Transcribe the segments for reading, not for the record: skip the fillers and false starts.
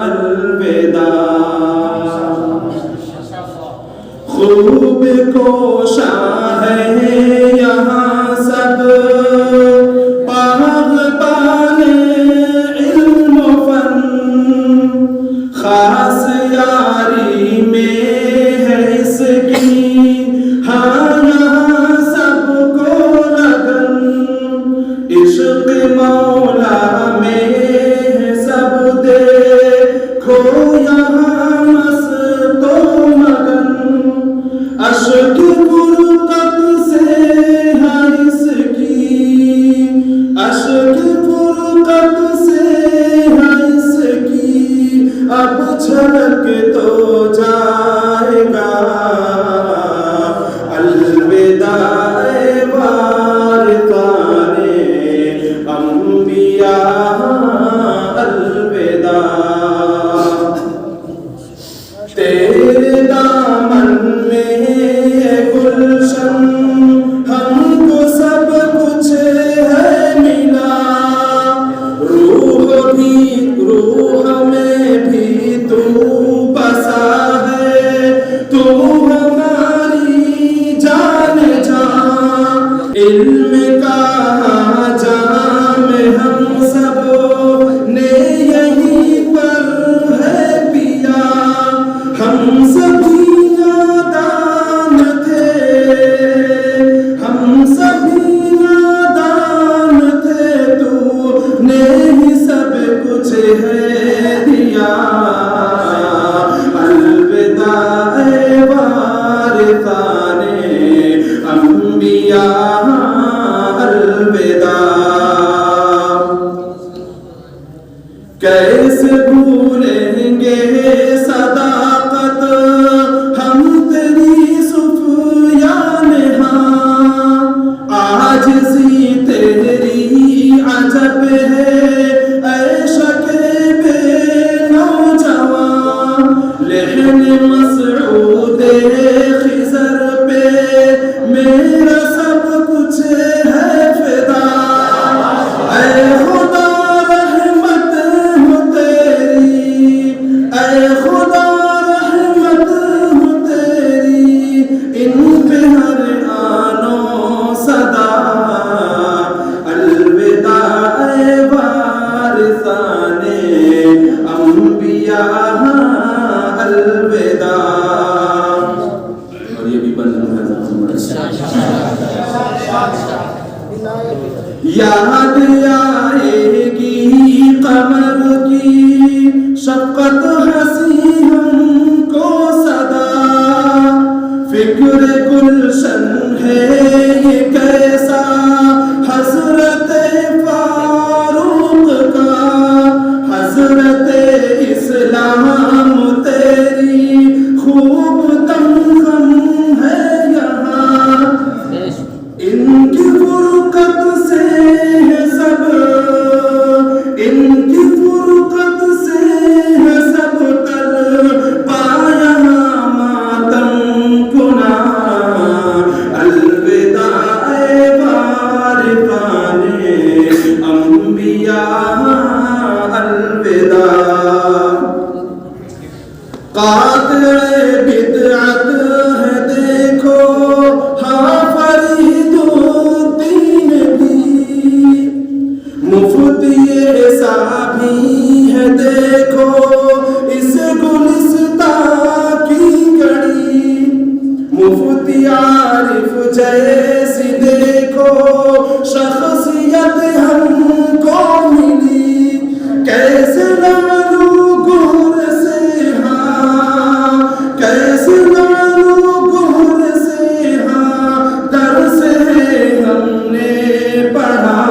अलविदा अलविदा। खूब कोशा है यहाँ सब बाग़बाने इल्म फन, खास यारी में है इसकी हाँ यहाँ सबको लगन। इश्क़ मौला में है सब देखो यहाँ मस्तो मगन। अश्क फुरक़त से है इसकी, अश्क फुरक़त से है इसकी, अब छलक तो जाएगा। अलविदा वारिसाने अंबिया अलविदा। तेरे दामन में गुलशन हमको सब कुछ है मिला। रूह में भी तू बसा है, तू हमारी जान जा। इल्म का जाम हम सब ने यहीं पर है पिया। हम सभी नादान थे, हम सभी नादान थे, तूने ही सब कुछ है दिया। अलविदा वारिसाने अंबिया अलविदा। कैसे भूलेंगे सदाकत हम तेरी सुफ़ियान हाँ। आजिज़ी तेरी अजब है ऐशक़े बेनौजवान। लेहन मसऊदे खिज़र पे मेरा सब कुछ है फ़िदा। ऐ खुदा रहमत हो तेरी, ऐ खुदा रहमत हो तेरी, इन पे हर आनो सदा। अलविदा वारिसाने अंबिया अलविदा। और ये भी बंद है। याद आएगी कमर की शफ़क़त हंसी हमको सदा। फिक्र गुलशन है ये कैसा हज़रत फारूक का। हज़रत इस्लाम तेरी खूब दमखम है यहाँ। इनकी फुरक़त से है सब, इनकी फुरक़त से है सब कल पाया मातम कुना। अलविदा वारिसाने अंबिया अलविदा। कातिल बिदअत है देखो हाँ फरीदुद्दीन भी। मुफ्ती ऐसा भी है देखो इस गुलिस्तां की कड़ी। मुफ्ती आरिफ जैसी देखो शख्सियत हमको मिली। कैसे लालू गोर से हाँ, कैसे लालू गोर से हाँ, दर्स है हमने पढ़ा।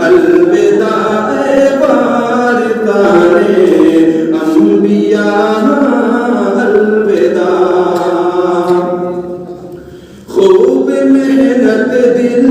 अलविदा वारिसाने अंबिया अलविदा। खूब मेहनत दिल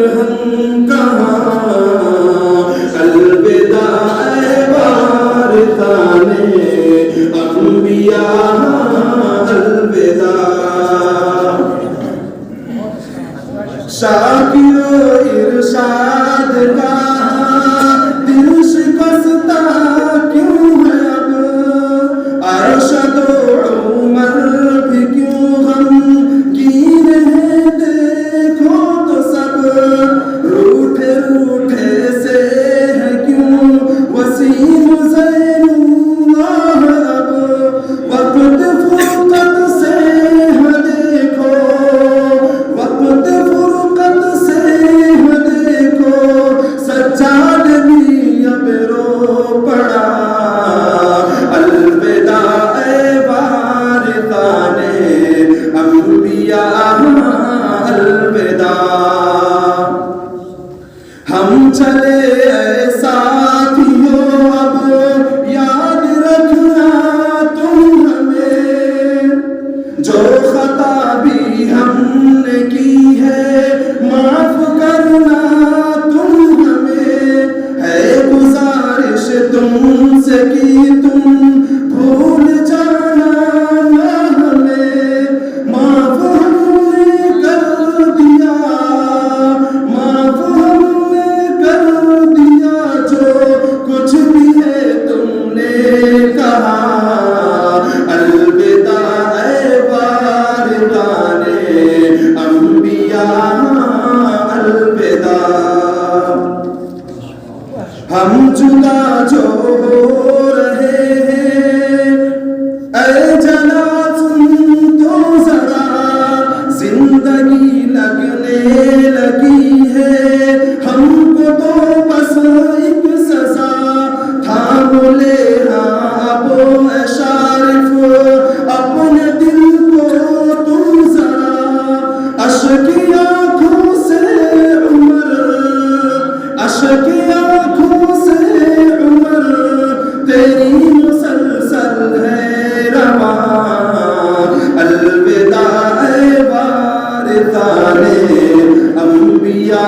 हम कहाँ, अलविदा ऐ वारिसाने अंबिया, अलविदा। शाकिरो इरशाद का दिल शिकस्ता क्यों है अब, अरशदो उमर भी क्यों गमगीन है, देखो तो सब रूठे रूठे से है क्यों वसीम ज़ैनुल्लाह अब, वक़्त फुरक़त से है देखो, वक़्त फुरक़त से है देखो, सज्जाद भी अब रो पड़ा, अलविदा ऐ वारिसाने अंबिया, अलविदा। हम चले ऐ साथियों अब याद रखना तुम हमें, जो खता भी हमने की है माफ करना तुम हमें, है गुजारिश तुमसे कि तुम भूल जाना ना हमें, माफ हमने कर दिया, माफ हमने कर दिया, जो कुछ भी है तुमने कहा, अलविदा ऐ वारिसाने अंबिया, अलविदा। हम जुदा जो हो रहे हैं, ऐ जना सुन तो जरा, जिंदगी लगने लगी है हमको तो बस एक सजा, थाम ले अब ऐ शारिफ अपने दिल को तुम जरा, अश्क आँखों से उमर, अश्क आँखों से उमर, तेरी मुसलसल है रवा, अलविदा ऐ वारिसाने अंबिया,